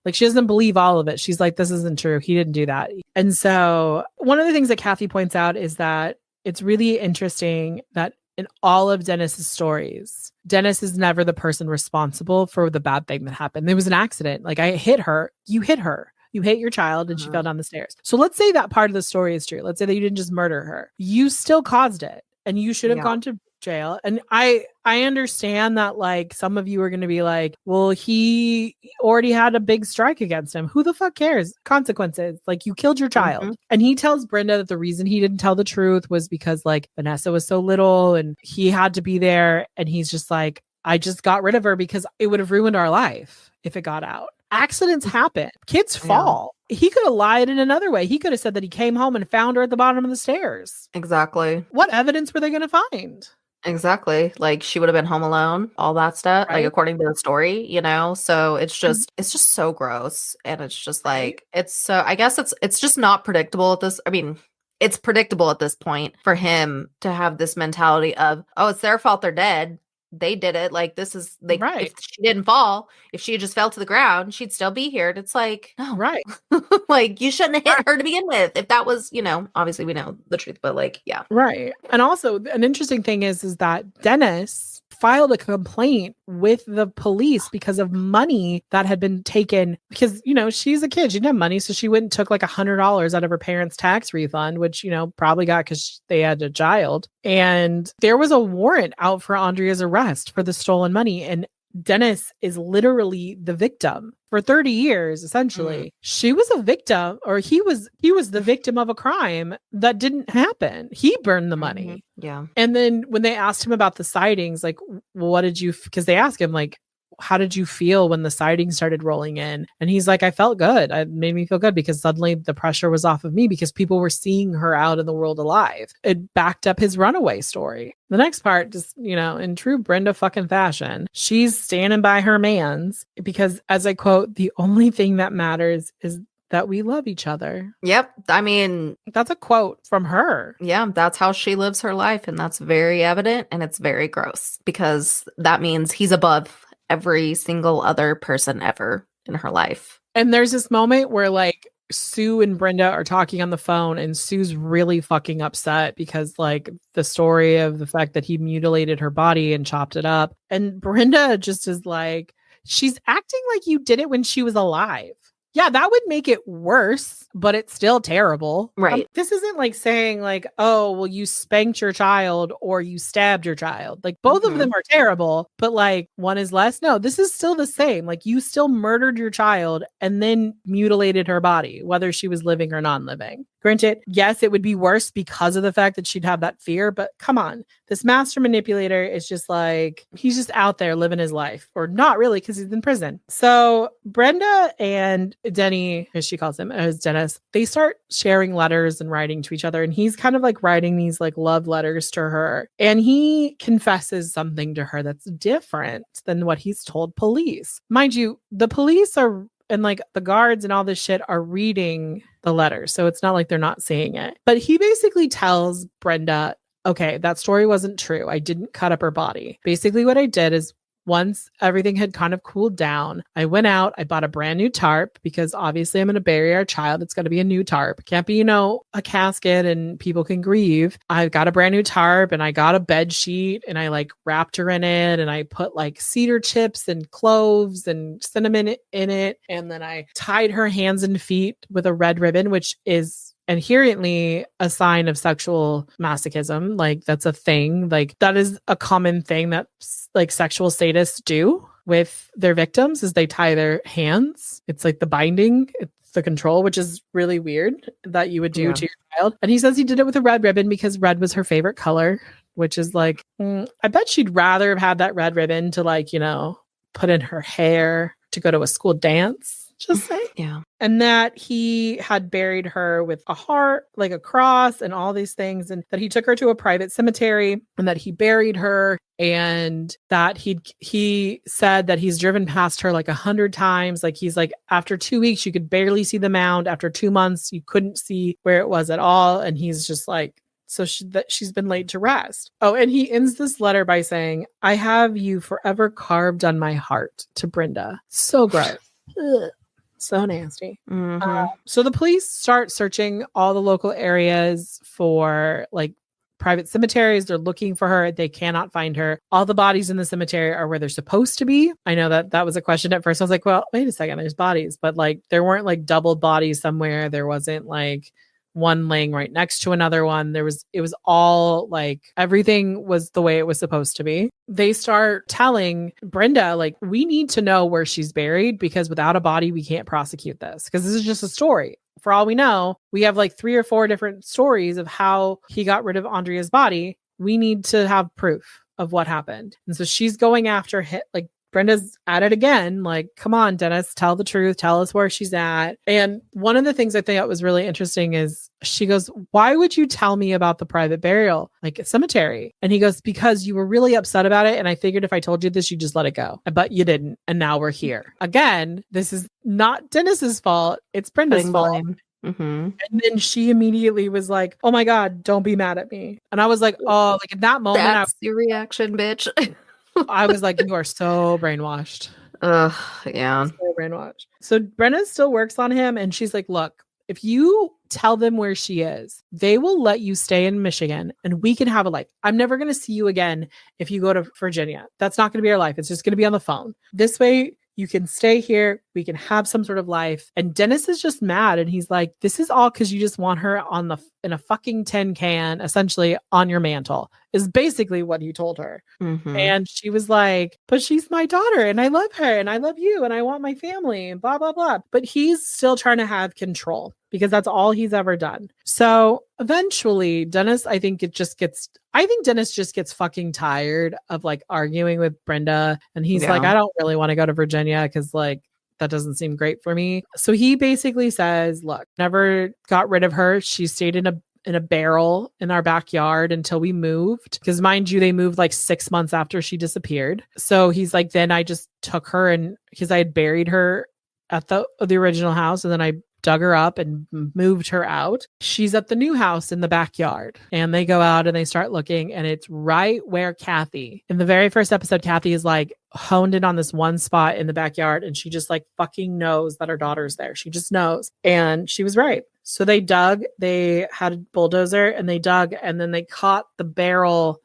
Like, she doesn't believe all of it. She's like, this isn't true. He didn't do that. And so one of the things that Kathy points out is that it's really interesting that in all of Dennis's stories, Dennis is never the person responsible for the bad thing that happened. There was an accident. Like, I hit her. You hit her. You hit your child and she fell down the stairs. So let's say that part of the story is true. Let's say that you didn't just murder her. You still caused it and you should have gone to jail. And I understand that, like, some of you are going to be like, well, he already had a big strike against him. Who the fuck cares? Consequences. Like, you killed your child. And he tells Brenda that the reason he didn't tell the truth was because, like, Vanessa was so little and he had to be there. And he's just like, I just got rid of her because it would have ruined our life if it got out. Accidents happen. Kids fall. He could have lied in another way. He could have said that he came home and found her at the bottom of the stairs. Exactly. What evidence were they going to find? Exactly. Like, she would have been home alone, all that stuff, Right. like, according to the story, you know? So it's just so gross. And it's just like, it's so, I guess it's just not predictable at this. I mean, it's predictable at this point for him to have this mentality of, oh, it's their fault. They're dead. They did it. Like, this is like, if she didn't fall, if she just fell to the ground, she'd still be here. And it's like, no, right. Like, you shouldn't have hit her to begin with. If that was, you know, obviously we know the truth, but like, yeah. Right. And also an interesting thing is that Dennis filed a complaint with the police because of money that had been taken, because, you know, she's a kid, she didn't have money. So she went and took like $100 out of her parents' tax refund, which, you know, probably got because they had a child. And there was a warrant out for Andrea's arrest for the stolen money. And Dennis is literally the victim for 30 years. Essentially, she was a victim, or he was the victim of a crime that didn't happen. He burned the money. Yeah. And then when they asked him about the sightings, like, well, what did you, because they asked him, like, how did you feel when the sightings started rolling in? And he's like, I felt good. It made me feel good because suddenly the pressure was off of me because people were seeing her out in the world alive. It backed up his runaway story. The next part, just, you know, in true Brenda fucking fashion, she's standing by her mans because, as I quote, the only thing that matters is that we love each other. Yep. I mean, that's a quote from her. Yeah, that's how she lives her life. And that's very evident. And it's very gross because that means he's above every single other person ever in her life. And there's this moment where, like, Sue and Brenda are talking on the phone and Sue's really fucking upset because, like, the story of the fact that he mutilated her body and chopped it up. And Brenda just is like, she's acting like you did it when she was alive. Yeah, that would make it worse, but it's still terrible. Right. This isn't like saying, like, oh, well, you spanked your child or you stabbed your child. Like, both of them are terrible, but, like, one is less. No, this is still the same. Like, you still murdered your child and then mutilated her body, whether she was living or non-living. Granted, yes, it would be worse because of the fact that she'd have that fear, but come on. This master manipulator is just like, he's just out there living his life, or not really, because he's in prison. So Brenda and Denny, as she calls him, as Dennis, they start sharing letters and writing to each other. And he's kind of like writing these like love letters to her. And he confesses something to her that's different than what he's told police. Mind you, the police are, and like the guards and all this shit are reading the letters. So it's not like they're not seeing it. But he basically tells Brenda, okay, that story wasn't true. I didn't cut up her body. Basically what I did is, once everything had kind of cooled down, I went out, I bought a brand new tarp because obviously I'm going to bury our child. It's going to be a new tarp. Can't be, you know, a casket and people can grieve. I got a brand new tarp and I got a bed sheet and I like wrapped her in it and I put like cedar chips and cloves and cinnamon in it. And then I tied her hands and feet with a red ribbon, which is inherently a sign of sexual masochism. Like, that's a thing. Like, that is a common thing that like sexual sadists do with their victims, is they tie their hands. It's like the binding, it's the control, which is really weird that you would do to your child. And he says he did it with a red ribbon because red was her favorite color, which is like, I bet she'd rather have had that red ribbon to, like, you know, put in her hair to go to a school dance. Just say. Yeah. And that he had buried her with a heart, like a cross and all these things. And that he took her to a private cemetery and that he buried her. And that he said that he's driven past her like 100 times. Like, he's like, after 2 weeks, you could barely see the mound. After 2 months, you couldn't see where it was at all. And he's just like so that she's been laid to rest. Oh, and he ends this letter by saying, I have you forever carved on my heart, to Brenda. So gross. Ugh. So nasty. So the police start searching all the local areas for like private cemeteries. They're looking for her. They cannot find her. All the bodies in the cemetery are where they're supposed to be. I know that was a question at first. I was like, well, wait a second, there's bodies, but like there weren't like doubled bodies somewhere. There wasn't like one laying right next to another one. It was all like everything was the way it was supposed to be. They start telling Brenda, like, we need to know where she's buried because without a body, we can't prosecute this because this is just a story. For all we know, we have like 3 or 4 different stories of how he got rid of Andrea's body. We need to have proof of what happened. And so she's going after like Brenda's at it again. Like, come on, Dennis, tell the truth. Tell us where she's at. And one of the things I think that was really interesting is she goes, why would you tell me about the private burial, like a cemetery? And he goes, because you were really upset about it. And I figured if I told you this, you'd just let it go. But you didn't. And now we're here. Again, this is not Dennis's fault. It's Brenda's fault. And then she immediately was like, oh my God, don't be mad at me. And I was like, oh, like in that moment, that's your reaction, bitch. I was like, you are so brainwashed. Yeah. So brainwashed. So Brenna still works on him and she's like, look, if you tell them where she is, they will let you stay in Michigan and we can have a life. I'm never going to see you again if you go to Virginia. That's not going to be our life. It's just going to be on the phone. This way you can stay here. We can have some sort of life. And Dennis is just mad. And he's like, this is all because you just want her in a fucking tin can, essentially on your mantle, is basically what he told her. And she was like, but she's my daughter and I love her and I love you and I want my family and blah, blah, blah. But he's still trying to have control because that's all he's ever done. So eventually Dennis just gets fucking tired of like arguing with Brenda. And he's like, I don't really want to go to Virginia because like, that doesn't seem great for me. So he basically says, look, never got rid of her. She stayed in a barrel in our backyard until we moved. Because mind you, they moved like 6 months after she disappeared. So he's like, then I just took her and because I had buried her at the original house and then I dug her up and moved her out. She's at the new house in the backyard and they go out and they start looking and it's right where Kathy, in the very first episode, Kathy is like honed in on this one spot in the backyard and she just like fucking knows that her daughter's there. She just knows. And she was right. So they dug, they had a bulldozer and they dug and then they caught the barrel,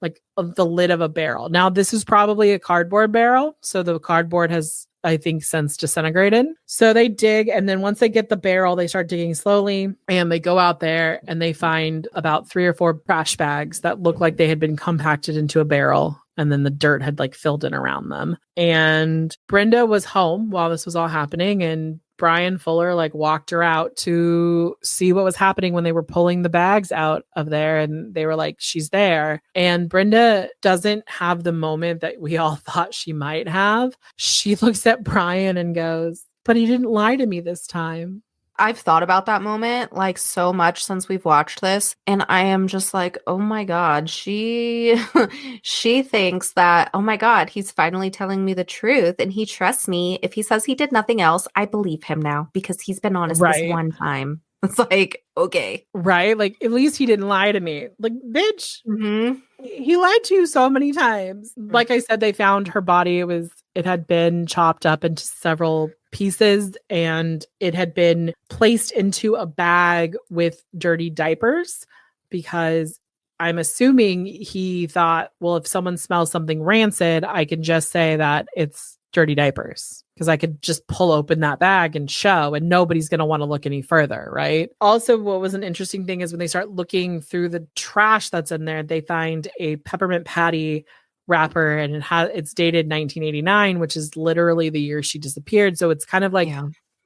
like the lid of a barrel. Now this is probably a cardboard barrel. So the cardboard has, I think, since disintegrated. So they dig. And then once they get the barrel, they start digging slowly and they go out there and they find about 3 or 4 trash bags that look like they had been compacted into a barrel. And then the dirt had like filled in around them. And Brenda was home while this was all happening. And Brian Fuller like walked her out to see what was happening when they were pulling the bags out of there. And they were like, she's there. And Brenda doesn't have the moment that we all thought she might have. She looks at Brian and goes, but he didn't lie to me this time. I've thought about that moment like so much since we've watched this. And I am just like, oh my God, she thinks that, oh my God, he's finally telling me the truth. And he trusts me. If he says he did nothing else, I believe him now because he's been honest this one time. It's like, okay. Right? Like, at least he didn't lie to me. Like, bitch, he lied to you so many times. Like I said, they found her body. It had been chopped up into several pieces and it had been placed into a bag with dirty diapers because I'm assuming he thought, well, if someone smells something rancid, I can just say that it's dirty diapers because I could just pull open that bag and show and nobody's going to want to look any further, right? Also, what was an interesting thing is when they start looking through the trash that's in there, they find a peppermint patty wrapper and it's dated 1989, which is literally the year she disappeared. So it's kind of like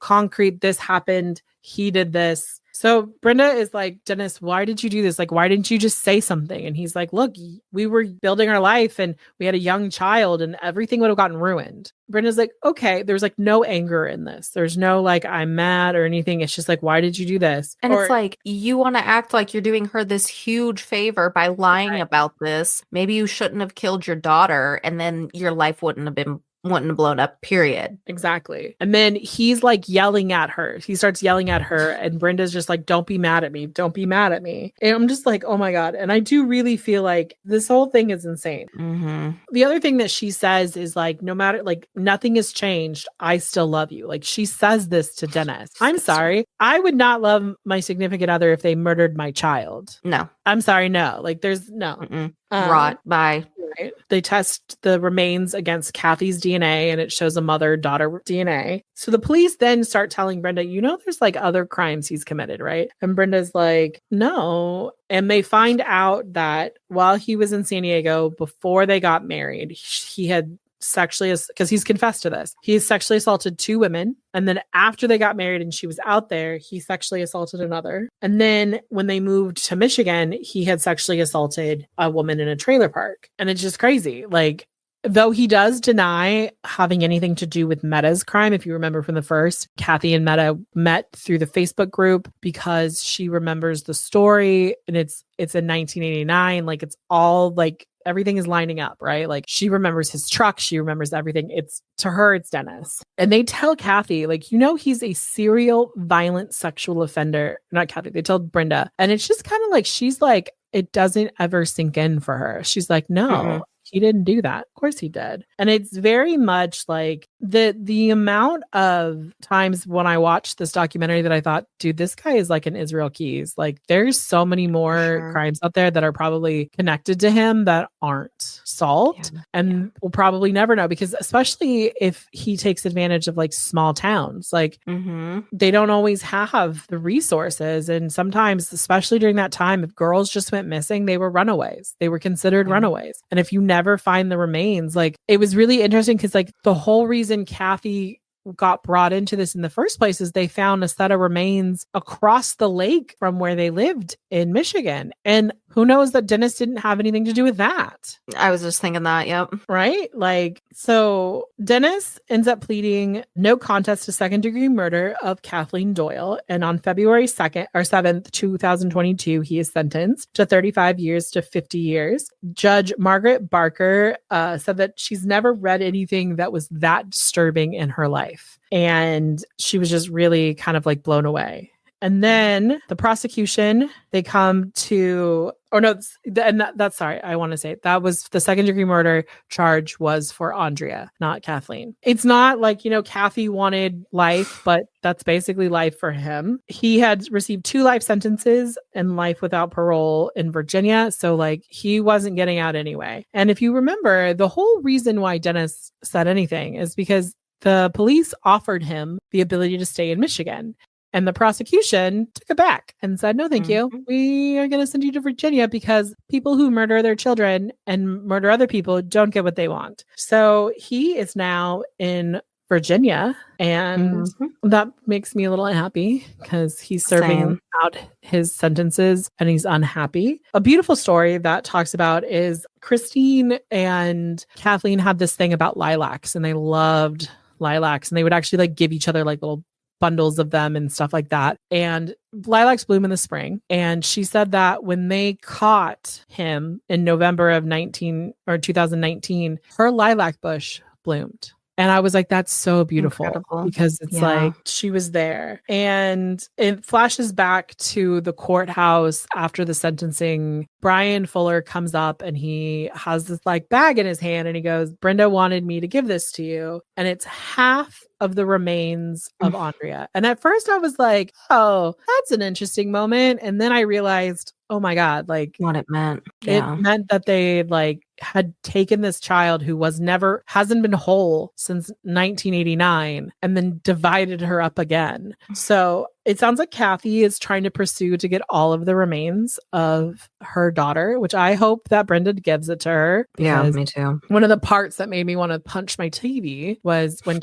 concrete. This happened. He did this. So Brenda is like, Dennis, why did you do this? Like, why didn't you just say something? And he's like, look, we were building our life and we had a young child and everything would have gotten ruined. Brenda's like, okay, there's like no anger in this. There's no like, I'm mad or anything. It's just like, why did you do this? And it's like, you want to act like you're doing her this huge favor by lying about this. Maybe you shouldn't have killed your daughter and then your life wouldn't have been wouldn't have blown up, period. Exactly. And then he's like yelling at her. He starts yelling at her, and Brenda's just like, don't be mad at me. Don't be mad at me. And I'm just like, oh my God. And I do really feel like this whole thing is insane. Mm-hmm. The other thing that she says is like, no matter, like, nothing has changed. I still love you. Like, she says this to Dennis. I'm sorry. I would not love my significant other if they murdered my child. No. I'm sorry. No. Like, there's no. Rot. Bye. Right. They test the remains against Kathy's DNA, and it shows a mother-daughter DNA. So the police then start telling Brenda, you know, there's like other crimes he's committed, right? And Brenda's like, no. And they find out that while he was in San Diego, before they got married, he had sexually, because he's confessed to this, he sexually assaulted 2 women. And then after they got married and she was out there, he sexually assaulted another. And then when they moved to Michigan, he had sexually assaulted a woman in a trailer park. And it's just crazy. Like, though he does deny having anything to do with Meta's crime, if you remember from the first, Kathy and Meta met through the Facebook group because she remembers the story, and it's in 1989. Like, it's all like everything is lining up, right? Like, she remembers his truck. She remembers everything. It's, to her, it's Dennis. And they tell Kathy, like, you know, he's a serial violent sexual offender. Not Kathy. They told Brenda. And it's just kind of like, she's like, it doesn't ever sink in for her. She's like, no, he didn't do that. Of course he did. And it's very much like the amount of times when I watched this documentary that I thought, dude, this guy is like an Israel Keys. Like, there's so many more crimes out there that are probably connected to him that aren't solved. And we'll probably never know, because especially if he takes advantage of like small towns, like they don't always have the resources. And sometimes, especially during that time, if girls just went missing, they were runaways. They were considered runaways. And if you never find the remains, like, it was really interesting because like the whole reason Kathy got brought into this in the first place is they found a set of remains across the lake from where they lived in Michigan. And who knows that Dennis didn't have anything to do with that. I was just thinking that. Yep. Right? Like, so Dennis ends up pleading no contest to second-degree murder of Kathleen Doyle. And on February 7th, 2022, he is sentenced to 35 years to 50 years. Judge Margaret Barker said that she's never read anything that was that disturbing in her life. And she was just really kind of like blown away. And then the prosecution, they come to, or no, and that's sorry, I want to say that was the second degree murder charge was for Andrea, not Kathleen. It's not like, you know, Kathy wanted life, but that's basically life for him. He had received 2 life sentences and life without parole in Virginia. So like, he wasn't getting out anyway. And if you remember, the whole reason why Dennis said anything is because the police offered him the ability to stay in Michigan. And the prosecution took it back and said, no, thank you. We are going to send you to Virginia because people who murder their children and murder other people don't get what they want. So he is now in Virginia. And that makes me a little unhappy because he's serving out his sentences and he's unhappy. A beautiful story that talks about is Christine and Kathleen had this thing about lilacs, and they loved lilacs, and they would actually like give each other like little bundles of them and stuff like that. And lilacs bloom in the spring. And she said that when they caught him in November of 2019, her lilac bush bloomed. And I was like, that's so beautiful. Incredible. Because it's like she was there. And it flashes back to the courthouse after the sentencing. Brian Fuller comes up and he has this like bag in his hand and he goes, Brenda wanted me to give this to you. And it's half of the remains of Andrea. And at first I was like, oh, that's an interesting moment. And then I realized, oh my God, like what it meant. It meant that they like had taken this child who hasn't been whole since 1989 and then divided her up again. So it sounds like Kathy is trying to pursue to get all of the remains of her daughter, which I hope that Brenda gives it to her. Yeah, me too. One of the parts that made me want to punch my TV was when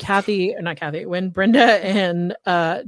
when Brenda and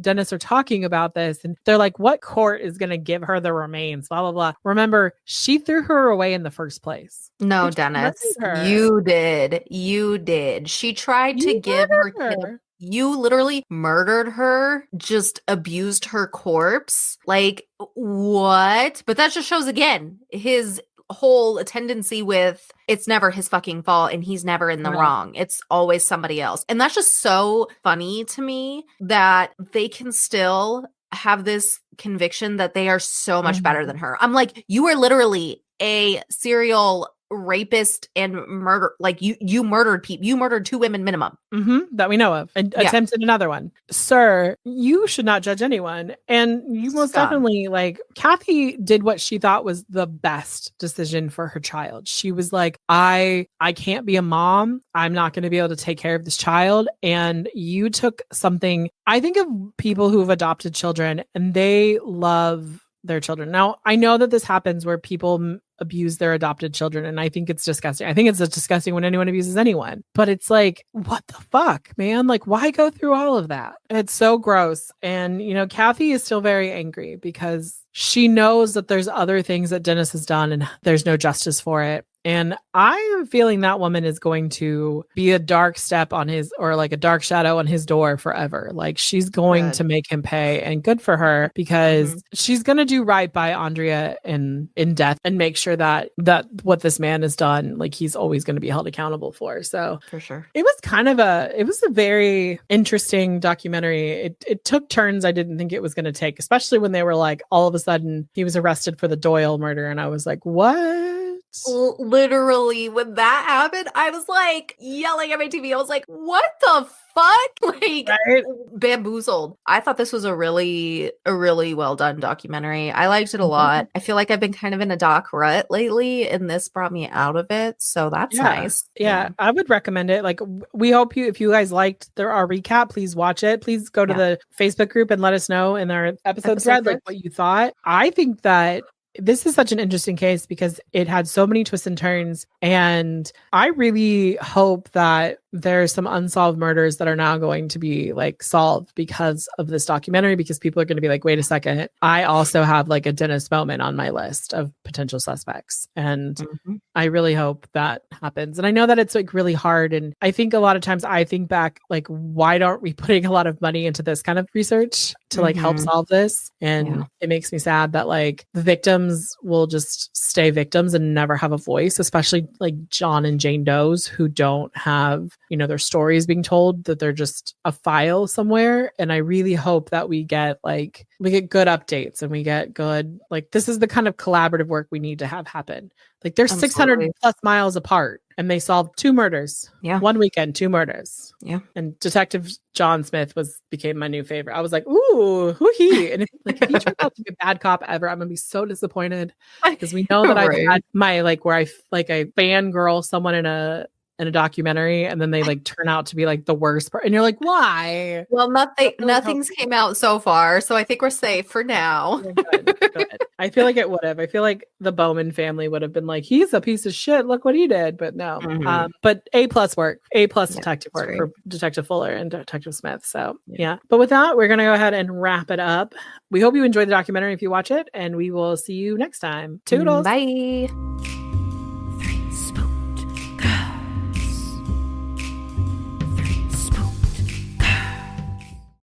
Dennis are talking about this and they're like, what court is going to give her the remains? Blah, blah, blah. Remember, she threw her away in the first place. No, Dennis, you did. She tried to give her kid. You literally murdered her, just abused her corpse. Like, what? But that just shows again his whole tendency with it's never his fucking fault and he's never in the wrong. It's always somebody else. And that's just so funny to me that they can still have this conviction that they are so much better than her. I'm like, you are literally a serial rapist and murder. Like you murdered people. You murdered 2 women minimum. That we know of, and attempted another one. Sir, you should not judge anyone. And you most definitely, like, Kathy did what she thought was the best decision for her child. She was like, I can't be a mom. I'm not going to be able to take care of this child. And you took something. I think of people who have adopted children and they love their children. Now, I know that this happens where people abuse their adopted children, and I think it's disgusting. I think it's disgusting when anyone abuses anyone, but it's like, what the fuck, man? Like, why go through all of that? It's so gross. And, you know, Kathy is still very angry because she knows that there's other things that Dennis has done and there's no justice for it. And I am feeling that woman is going to be a dark step on his, or like a dark shadow on his door forever. Like, she's going to make him pay, and good for her, because she's going to do right by Andrea in death and make sure that what this man has done, like, he's always going to be held accountable for. So for sure. It was a very interesting documentary. It took turns I didn't think it was going to take, especially when they were like, all of a sudden he was arrested for the Doyle murder. And I was like, what? Literally, when that happened, I was like yelling at my TV. I was like, what the fuck? Like, bamboozled. I thought this was a really well done documentary. I liked it a lot. I feel like I've been kind of in a doc rut lately, and this brought me out of it. So that's nice. Yeah, I would recommend it. Like, we hope if you guys liked our recap, please watch it. Please go to the Facebook group and let us know in our episode thread, like, what you thought. I think that this is such an interesting case because it had so many twists and turns. And I really hope that there's some unsolved murders that are now going to be like solved because of this documentary, because people are going to be like, wait a second, I also have like a Dennis Bowman on my list of potential suspects. And I really hope that happens. And I know that it's like really hard. And I think a lot of times I think back, like, why aren't we putting a lot of money into this kind of research to like help solve this? And it makes me sad that like the victims will just stay victims and never have a voice, especially like John and Jane Doe's, who don't have, you know, their stories being told, that they're just a file somewhere. And I really hope that we get good updates and we get good, like, this is the kind of collaborative work we need to have happen. Like, they're 600 plus miles apart and they solved 2 murders. Yeah. One weekend, 2 murders. Yeah. And Detective John Smith became my new favorite. I was like, ooh, who he? And if he turns out to be a bad cop ever, I'm gonna be so disappointed, because we know that I've had my where I fangirl someone in a documentary and then they like turn out to be like the worst part, and you're like, why? Well, nothing's came out so far, so I think we're safe for now. Good. I feel like it would have. I feel like the Bowman family would have been like, he's a piece of shit, look what he did. But no. But A+ work, A+ detective work for Detective Fuller and Detective Smith. So yeah. But with that, we're gonna go ahead and wrap it up. We hope you enjoyed the documentary if you watch it, and we will see you next time. Toodles. Bye.